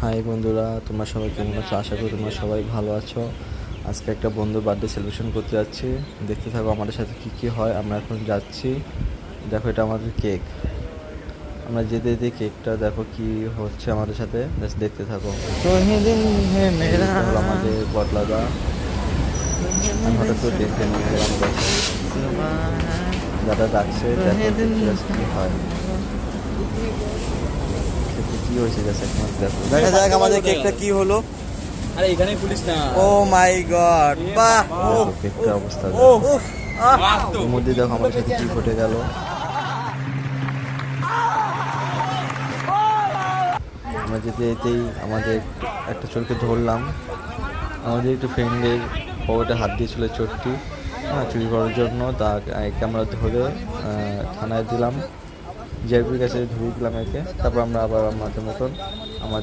High বন্ধুরা, তোমরা সবাই কেমন আছো? আশা করি তোমরা সবাই ভালো আছো। আজকে একটা বন্ধুর বার্থডে সেলিব্রেশন করতে যাচ্ছি। দেখতে থাকো আমাদের সাথে কি কি হয়। আমরা এখন যাচ্ছি। দেখো, এটা আমাদের কেক। আমরা যেতে যেতে কেকটা দেখো কি হচ্ছে আমাদের সাথে, দেখতে থাকো। হলো আমাদের বদলাদা। আমি হঠাৎ করে টেনশন নিয়ে গেলাম। দেখো দাদা ডাকছে, দেখো কি হয়। কি হয়েছে দেখো, দেখা যাক আমাদের কেকটা কি হলো। আরে এখানে পুলিশ না। ও মাই গড, বাহ! কেকটার অবস্থা এর মধ্যে দেখো আমাদের সাথে কি ঘটে গেল। আমরা যেতে যেতেই আমাদের একটা চোরকে ধরলাম। আমাদের একটু ফ্রেন্ডের পকেটে হাত দিয়েছিল চোরটি, চুরি করার জন্য। একে আমরা ধরে থানায় দিলাম, জিআরপির কাছে ধরিয়ে দিলাম একে। তারপর আমরা আবার আমাদের মতন আমাদের